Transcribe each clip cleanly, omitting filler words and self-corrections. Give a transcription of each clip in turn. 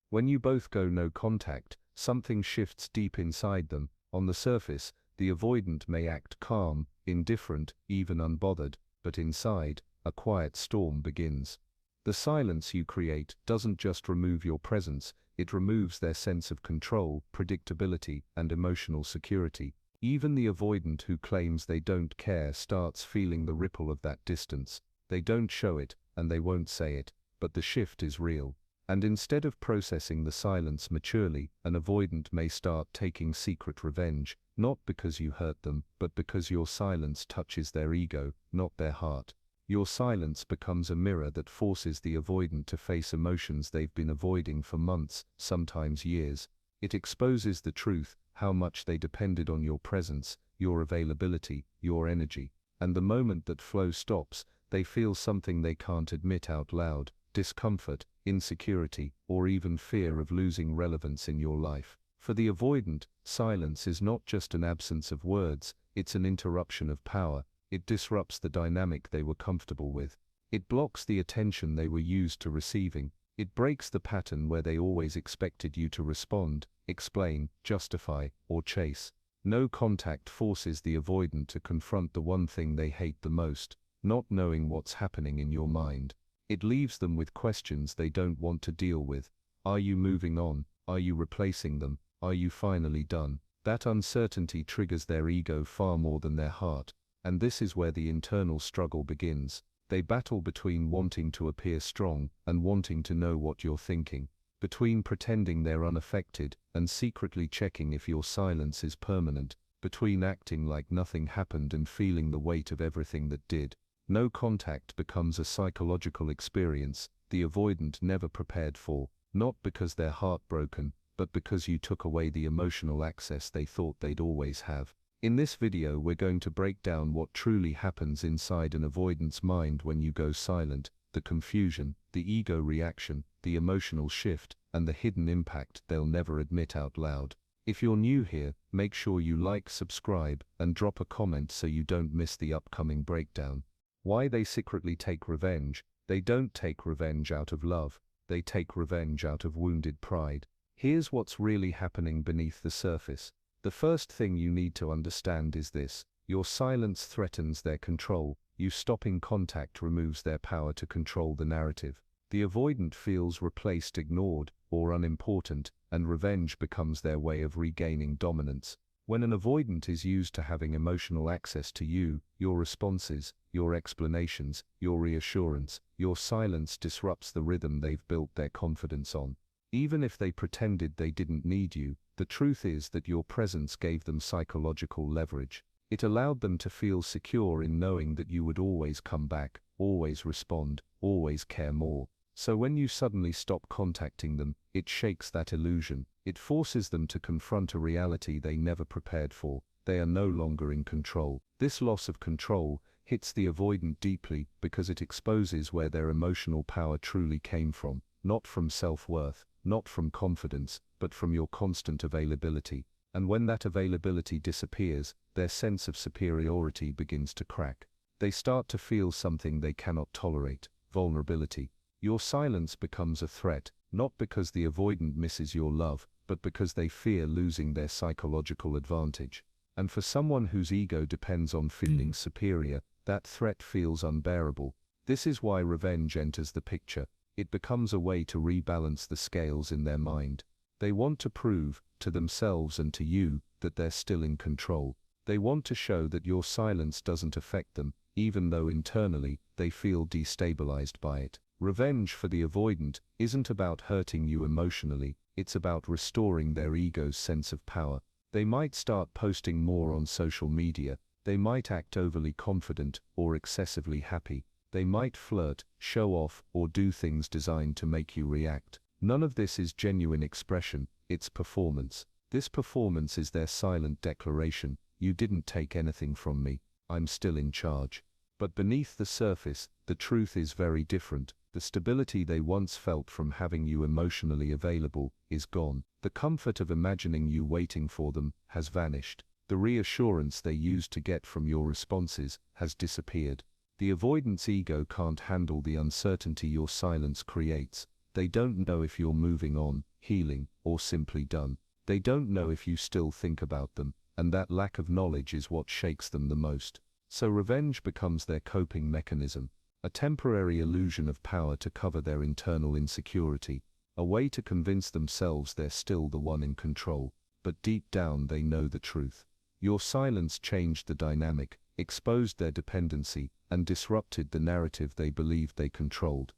When you both go no contact, something shifts deep inside them. On the surface, the avoidant may act calm, indifferent, even unbothered, but inside, a quiet storm begins. The silence you create doesn't just remove your presence, it removes their sense of control, predictability, and emotional security. Even the avoidant who claims they don't care starts feeling the ripple of that distance. They don't show it, and they won't say it, but the shift is real. And instead of processing the silence maturely, an avoidant may start taking secret revenge, not because you hurt them, but because your silence touches their ego, not their heart. Your silence becomes a mirror that forces the avoidant to face emotions they've been avoiding for months, sometimes years. It exposes the truth, how much they depended on your presence, your availability, your energy. And the moment that flow stops, they feel something they can't admit out loud: discomfort, insecurity, or even fear of losing relevance in your life. For the avoidant, silence is not just an absence of words, it's an interruption of power. It disrupts the dynamic they were comfortable with. It blocks the attention they were used to receiving. It breaks the pattern where they always expected you to respond, explain, justify, or chase. No contact forces the avoidant to confront the one thing they hate the most, not knowing what's happening in your mind. It leaves them with questions they don't want to deal with. Are you moving on? Are you replacing them? Are you finally done? That uncertainty triggers their ego far more than their heart. And this is where the internal struggle begins. They battle between wanting to appear strong and wanting to know what you're thinking, between pretending they're unaffected and secretly checking if your silence is permanent, between acting like nothing happened and feeling the weight of everything that did. No contact becomes a psychological experience the avoidant never prepared for, not because they're heartbroken, but because you took away the emotional access they thought they'd always have. In this video we're going to break down what truly happens inside an avoidant's mind when you go silent, the confusion, the ego reaction, the emotional shift, and the hidden impact they'll never admit out loud. If you're new here, make sure you like, subscribe, and drop a comment so you don't miss the upcoming breakdown. Why they secretly take revenge. They don't take revenge out of love, they take revenge out of wounded pride. Here's what's really happening beneath the surface. The first thing you need to understand is this: your silence threatens their control. You stopping contact removes their power to control the narrative. The avoidant feels replaced, ignored, or unimportant, and revenge becomes their way of regaining dominance. When an avoidant is used to having emotional access to you, your responses, your explanations, your reassurance, your silence disrupts the rhythm they've built their confidence on. Even if they pretended they didn't need you, the truth is that your presence gave them psychological leverage. It allowed them to feel secure in knowing that you would always come back, always respond, always care more. So when you suddenly stop contacting them, it shakes that illusion. It forces them to confront a reality they never prepared for. They are no longer in control. This loss of control hits the avoidant deeply because it exposes where their emotional power truly came from, not from self-worth, not from confidence, but from your constant availability. And when that availability disappears, their sense of superiority begins to crack. They start to feel something they cannot tolerate: vulnerability. Your silence becomes a threat, not because the avoidant misses your love, but because they fear losing their psychological advantage. And for someone whose ego depends on feeling superior, that threat feels unbearable. This is why revenge enters the picture. It becomes a way to rebalance the scales in their mind. They want to prove, to themselves and to you, that they're still in control. They want to show that your silence doesn't affect them, even though internally, they feel destabilized by it. Revenge for the avoidant isn't about hurting you emotionally, it's about restoring their ego's sense of power. They might start posting more on social media, they might act overly confident or excessively happy. They might flirt, show off, or do things designed to make you react. None of this is genuine expression, it's performance. This performance is their silent declaration: you didn't take anything from me, I'm still in charge. But beneath the surface, the truth is very different. The stability they once felt from having you emotionally available is gone. The comfort of imagining you waiting for them has vanished. The reassurance they used to get from your responses has disappeared. The avoidance ego can't handle the uncertainty your silence creates. They don't know if you're moving on, healing, or simply done. They don't know if you still think about them, and that lack of knowledge is what shakes them the most. So revenge becomes their coping mechanism, a temporary illusion of power to cover their internal insecurity, a way to convince themselves they're still the one in control, but deep down they know the truth. Your silence changed the dynamic, exposed their dependency, and disrupted the narrative they believed they controlled.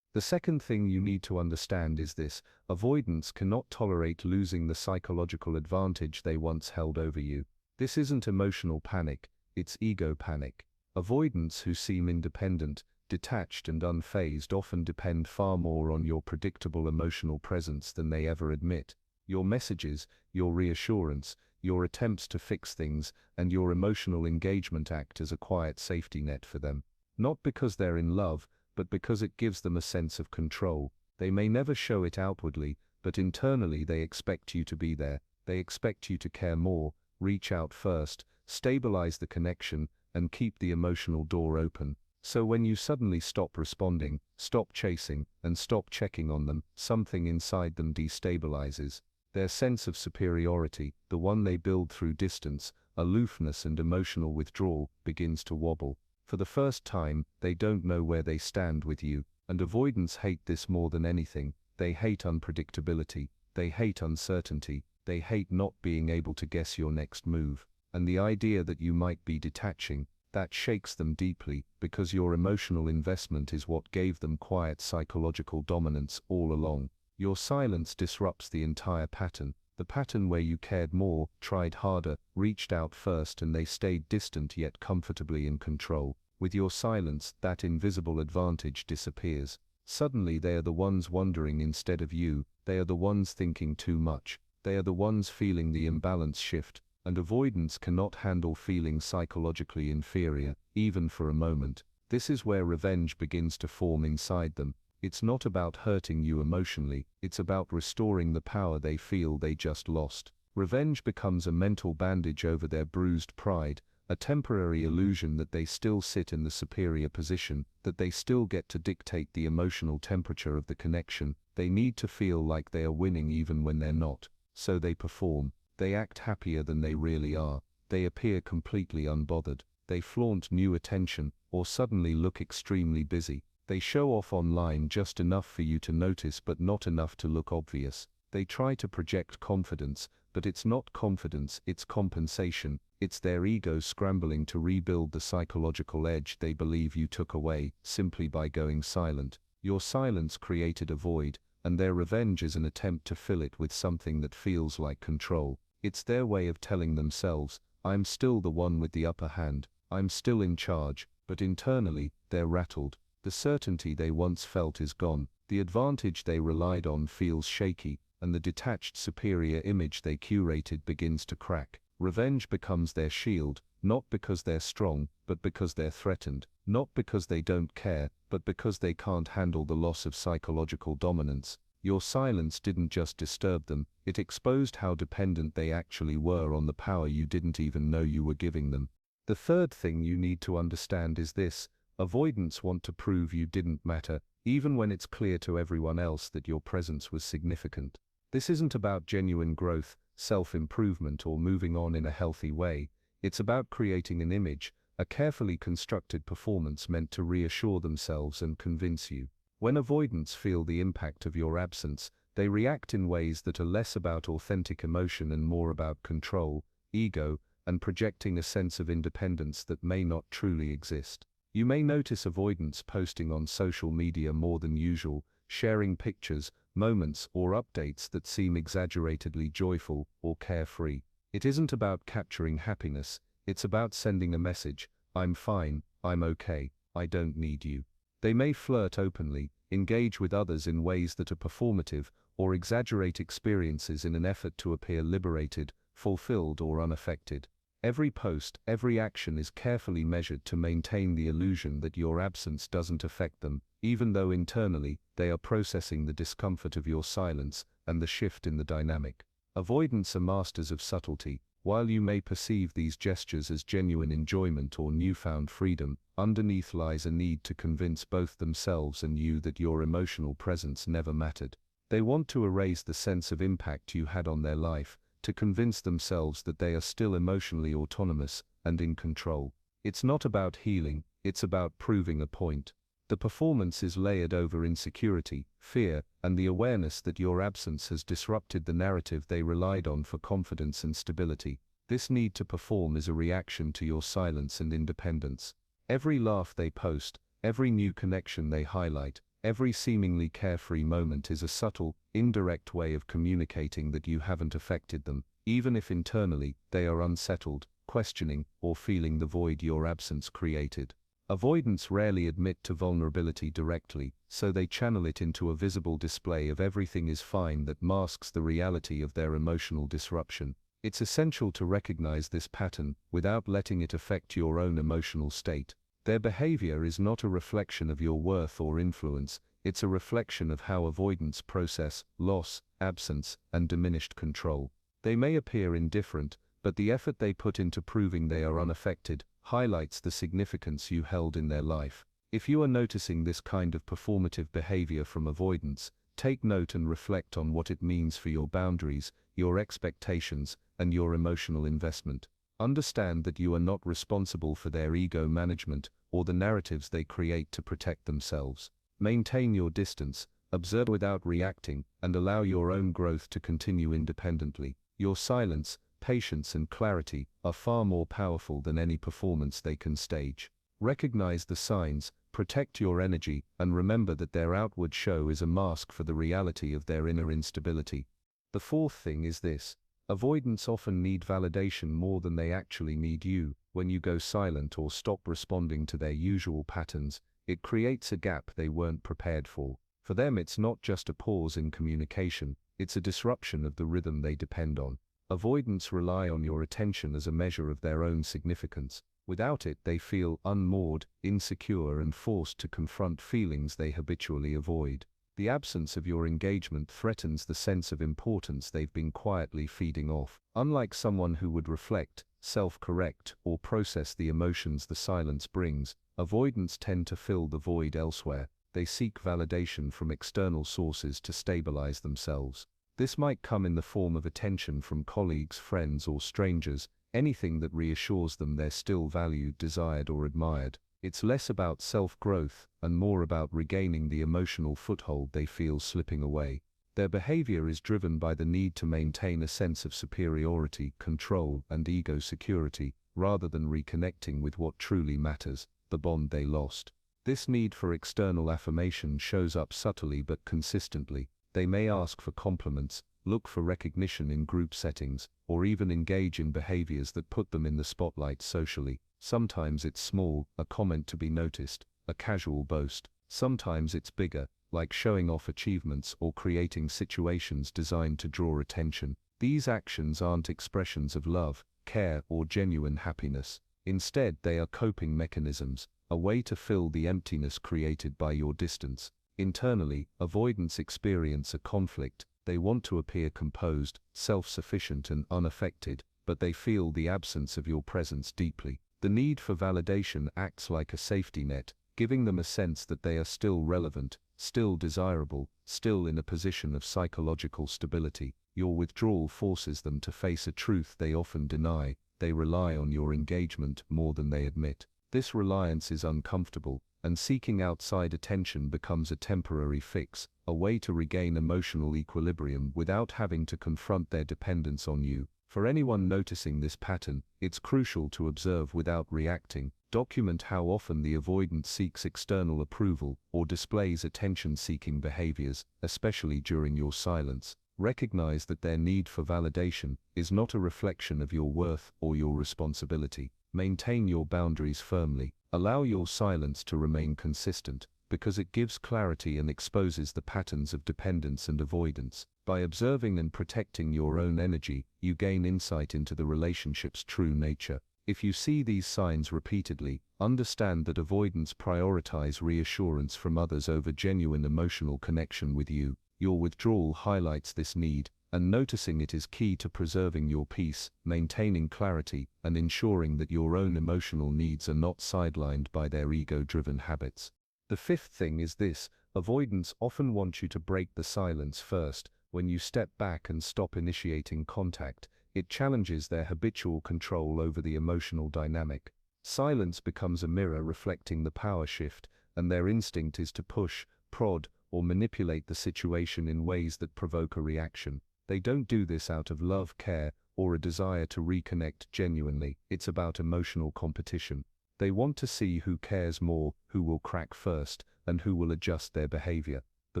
The second thing you need to understand is this: avoidants cannot tolerate losing the psychological advantage they once held over you. This isn't emotional panic, it's ego panic. Avoidants who seem independent, detached and unfazed often depend far more on your predictable emotional presence than they ever admit. Your messages, your reassurance, your attempts to fix things, and your emotional engagement act as a quiet safety net for them. Not because they're in love, but because it gives them a sense of control. They may never show it outwardly, but internally they expect you to be there. They expect you to care more, reach out first, stabilize the connection, and keep the emotional door open. So when you suddenly stop responding, stop chasing, and stop checking on them, something inside them destabilizes. Their sense of superiority, the one they build through distance, aloofness and emotional withdrawal, begins to wobble. For the first time, they don't know where they stand with you, and avoidants hate this more than anything. They hate unpredictability, they hate uncertainty, they hate not being able to guess your next move. And the idea that you might be detaching, that shakes them deeply, because your emotional investment is what gave them quiet psychological dominance all along. Your silence disrupts the entire pattern, the pattern where you cared more, tried harder, reached out first, and they stayed distant yet comfortably in control. With your silence, that invisible advantage disappears. Suddenly they are the ones wondering instead of you, they are the ones thinking too much, they are the ones feeling the imbalance shift, and avoidants cannot handle feeling psychologically inferior, even for a moment. This is where revenge begins to form inside them. It's not about hurting you emotionally, it's about restoring the power they feel they just lost. Revenge becomes a mental bandage over their bruised pride, a temporary illusion that they still sit in the superior position, that they still get to dictate the emotional temperature of the connection. They need to feel like they are winning even when they're not. So they perform. They act happier than they really are. They appear completely unbothered. They flaunt new attention, or suddenly look extremely busy. They show off online just enough for you to notice but not enough to look obvious. They try to project confidence, but it's not confidence, it's compensation. It's their ego scrambling to rebuild the psychological edge they believe you took away, simply by going silent. Your silence created a void, and their revenge is an attempt to fill it with something that feels like control. It's their way of telling themselves, I'm still the one with the upper hand, I'm still in charge, but internally, they're rattled. The certainty they once felt is gone, the advantage they relied on feels shaky, and the detached superior image they curated begins to crack. Revenge becomes their shield, not because they're strong, but because they're threatened, not because they don't care, but because they can't handle the loss of psychological dominance. Your silence didn't just disturb them, it exposed how dependent they actually were on the power you didn't even know you were giving them. The third thing you need to understand is this: avoidants want to prove you didn't matter, even when it's clear to everyone else that your presence was significant. This isn't about genuine growth, self-improvement, or moving on in a healthy way. It's about creating an image, a carefully constructed performance meant to reassure themselves and convince you. When avoidants feel the impact of your absence, they react in ways that are less about authentic emotion and more about control, ego, and projecting a sense of independence that may not truly exist. You may notice avoidants posting on social media more than usual, sharing pictures, moments, or updates that seem exaggeratedly joyful or carefree. It isn't about capturing happiness, it's about sending a message: I'm fine, I'm okay, I don't need you. They may flirt openly, engage with others in ways that are performative, or exaggerate experiences in an effort to appear liberated, fulfilled, or unaffected. Every post, every action is carefully measured to maintain the illusion that your absence doesn't affect them, even though internally, they are processing the discomfort of your silence and the shift in the dynamic. Avoidants are masters of subtlety. While you may perceive these gestures as genuine enjoyment or newfound freedom, underneath lies a need to convince both themselves and you that your emotional presence never mattered. They want to erase the sense of impact you had on their life, to convince themselves that they are still emotionally autonomous and in control. It's not about healing, it's about proving a point. The performance is layered over insecurity, fear, and the awareness that your absence has disrupted the narrative they relied on for confidence and stability. This need to perform is a reaction to your silence and independence. Every laugh they post, every new connection they highlight, every seemingly carefree moment is a subtle, indirect way of communicating that you haven't affected them, even if internally they are unsettled, questioning, or feeling the void your absence created. Avoidants rarely admit to vulnerability directly, so they channel it into a visible display of everything is fine that masks the reality of their emotional disruption. It's essential to recognize this pattern without letting it affect your own emotional state. Their behavior is not a reflection of your worth or influence, it's a reflection of how avoidants process loss, absence, and diminished control. They may appear indifferent, but the effort they put into proving they are unaffected highlights the significance you held in their life. If you are noticing this kind of performative behavior from avoidants, take note and reflect on what it means for your boundaries, your expectations, and your emotional investment. Understand that you are not responsible for their ego management or the narratives they create to protect themselves. Maintain your distance, observe without reacting, and allow your own growth to continue independently. Your silence, patience, and clarity are far more powerful than any performance they can stage. Recognize the signs, protect your energy, and remember that their outward show is a mask for the reality of their inner instability. The fourth thing is this: avoidants often need validation more than they actually need you. When you go silent or stop responding to their usual patterns, it creates a gap they weren't prepared for. For them, it's not just a pause in communication, it's a disruption of the rhythm they depend on. Avoidants rely on your attention as a measure of their own significance. Without it, they feel unmoored, insecure, and forced to confront feelings they habitually avoid. The absence of your engagement threatens the sense of importance they've been quietly feeding off. Unlike someone who would reflect, self-correct, or process the emotions the silence brings, avoidants tend to fill the void elsewhere. They seek validation from external sources to stabilize themselves. This might come in the form of attention from colleagues, friends, or strangers, anything that reassures them they're still valued, desired, or admired. It's less about self-growth and more about regaining the emotional foothold they feel slipping away. Their behavior is driven by the need to maintain a sense of superiority, control, and ego security, rather than reconnecting with what truly matters, the bond they lost. This need for external affirmation shows up subtly but consistently. They may ask for compliments, look for recognition in group settings, or even engage in behaviors that put them in the spotlight socially. Sometimes it's small, a comment to be noticed, a casual boast. Sometimes it's bigger, like showing off achievements or creating situations designed to draw attention. These actions aren't expressions of love, care, or genuine happiness. Instead, they are coping mechanisms, a way to fill the emptiness created by your distance. Internally, avoidants experience a conflict. They want to appear composed, self-sufficient, and unaffected, but they feel the absence of your presence deeply. The need for validation acts like a safety net, giving them a sense that they are still relevant, still desirable, still in a position of psychological stability. Your withdrawal forces them to face a truth they often deny. They rely on your engagement more than they admit. This reliance is uncomfortable, and seeking outside attention becomes a temporary fix, a way to regain emotional equilibrium without having to confront their dependence on you. For anyone noticing this pattern, it's crucial to observe without reacting. Document how often the avoidant seeks external approval or displays attention-seeking behaviors, especially during your silence. Recognize that their need for validation is not a reflection of your worth or your responsibility. Maintain your boundaries firmly. Allow your silence to remain consistent, because it gives clarity and exposes the patterns of dependence and avoidance. By observing and protecting your own energy, you gain insight into the relationship's true nature. If you see these signs repeatedly, understand that avoidants prioritize reassurance from others over genuine emotional connection with you. Your withdrawal highlights this need, and noticing it is key to preserving your peace, maintaining clarity, and ensuring that your own emotional needs are not sidelined by their ego-driven habits. The fifth thing is this: avoidants often want you to break the silence first. When you step back and stop initiating contact, it challenges their habitual control over the emotional dynamic. Silence becomes a mirror reflecting the power shift, and their instinct is to push, prod, or manipulate the situation in ways that provoke a reaction. They don't do this out of love, care, or a desire to reconnect genuinely. It's about emotional competition. They want to see who cares more, who will crack first, and who will adjust their behavior. The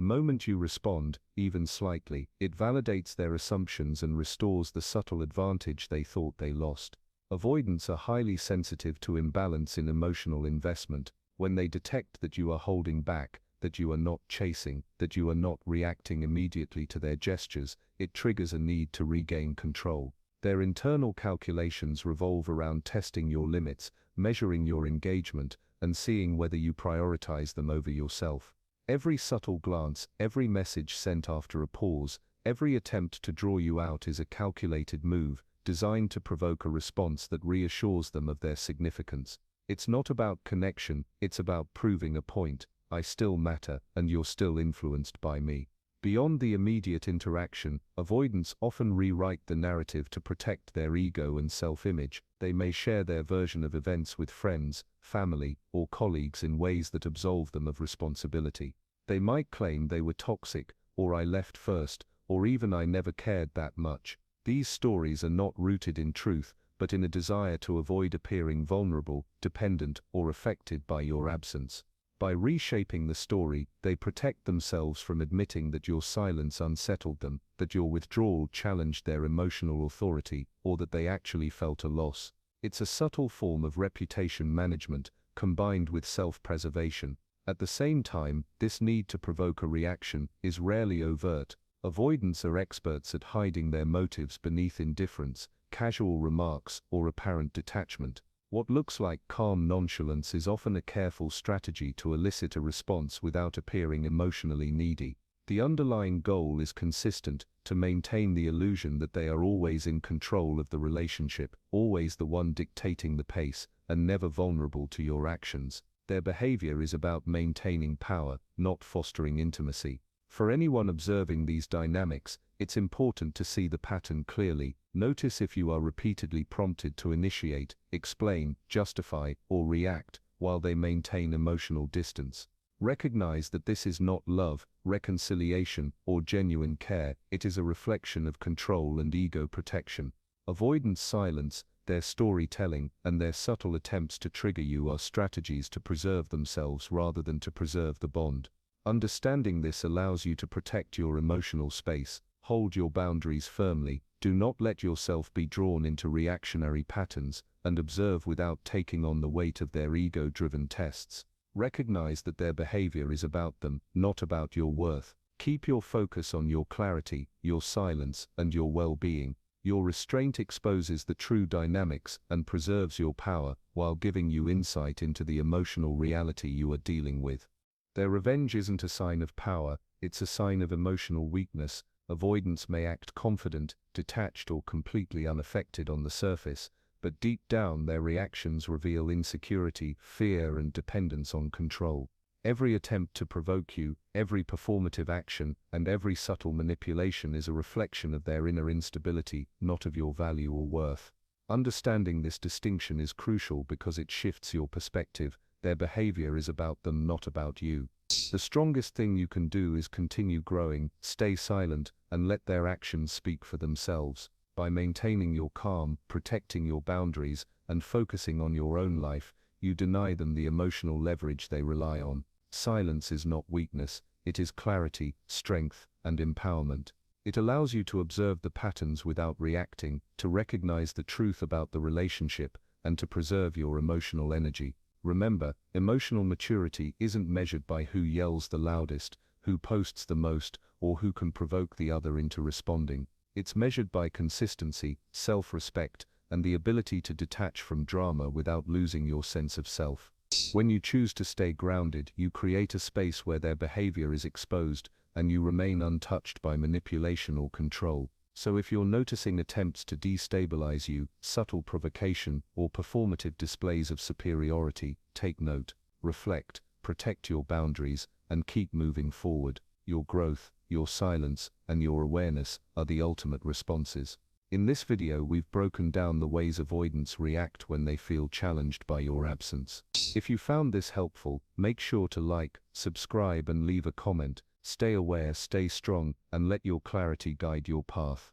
moment you respond, even slightly, it validates their assumptions and restores the subtle advantage they thought they lost. Avoidants are highly sensitive to imbalance in emotional investment. When they detect that you are holding back, that you are not chasing, that you are not reacting immediately to their gestures, it triggers a need to regain control. Their internal calculations revolve around testing your limits, measuring your engagement, and seeing whether you prioritize them over yourself. Every subtle glance, every message sent after a pause, every attempt to draw you out is a calculated move, designed to provoke a response that reassures them of their significance. It's not about connection, it's about proving a point. I still matter, and you're still influenced by me. Beyond the immediate interaction, avoidants often rewrite the narrative to protect their ego and self-image. They may share their version of events with friends, family, or colleagues in ways that absolve them of responsibility. They might claim they were toxic, or I left first, or even I never cared that much. These stories are not rooted in truth, but in a desire to avoid appearing vulnerable, dependent, or affected by your absence. By reshaping the story, they protect themselves from admitting that your silence unsettled them, that your withdrawal challenged their emotional authority, or that they actually felt a loss. It's a subtle form of reputation management, combined with self-preservation. At the same time, this need to provoke a reaction is rarely overt. Avoidants are experts at hiding their motives beneath indifference, casual remarks, or apparent detachment. What looks like calm nonchalance is often a careful strategy to elicit a response without appearing emotionally needy. The underlying goal is consistent: to maintain the illusion that they are always in control of the relationship, always the one dictating the pace, and never vulnerable to your actions. Their behavior is about maintaining power, not fostering intimacy. For anyone observing these dynamics, it's important to see the pattern clearly. Notice if you are repeatedly prompted to initiate, explain, justify, or react, while they maintain emotional distance. Recognize that this is not love, reconciliation, or genuine care. It is a reflection of control and ego protection. Avoidance silence, their storytelling, and their subtle attempts to trigger you are strategies to preserve themselves rather than to preserve the bond. Understanding this allows you to protect your emotional space, hold your boundaries firmly, do not let yourself be drawn into reactionary patterns, and observe without taking on the weight of their ego-driven tests. Recognize that their behavior is about them, not about your worth. Keep your focus on your clarity, your silence, and your well-being. Your restraint exposes the true dynamics and preserves your power, while giving you insight into the emotional reality you are dealing with. Their revenge isn't a sign of power, it's a sign of emotional weakness. Avoidants may act confident, detached, or completely unaffected on the surface, but deep down their reactions reveal insecurity, fear, and dependence on control. Every attempt to provoke you, every performative action, and every subtle manipulation is a reflection of their inner instability, not of your value or worth. Understanding this distinction is crucial because it shifts your perspective. Their behavior is about them, not about you. The strongest thing you can do is continue growing, stay silent, and let their actions speak for themselves. By maintaining your calm, protecting your boundaries, and focusing on your own life, you deny them the emotional leverage they rely on. Silence is not weakness, it is clarity, strength, and empowerment. It allows you to observe the patterns without reacting, to recognize the truth about the relationship, and to preserve your emotional energy. Remember, emotional maturity isn't measured by who yells the loudest, who posts the most, or who can provoke the other into responding. It's measured by consistency, self-respect, and the ability to detach from drama without losing your sense of self. When you choose to stay grounded, you create a space where their behavior is exposed, and you remain untouched by manipulation or control. So if you're noticing attempts to destabilize you, subtle provocation, or performative displays of superiority, take note, reflect, protect your boundaries, and keep moving forward. Your growth, your silence, and your awareness are the ultimate responses. In this video we've broken down the ways avoidants react when they feel challenged by your absence. If you found this helpful, make sure to like, subscribe and leave a comment. Stay aware, stay strong, and let your clarity guide your path.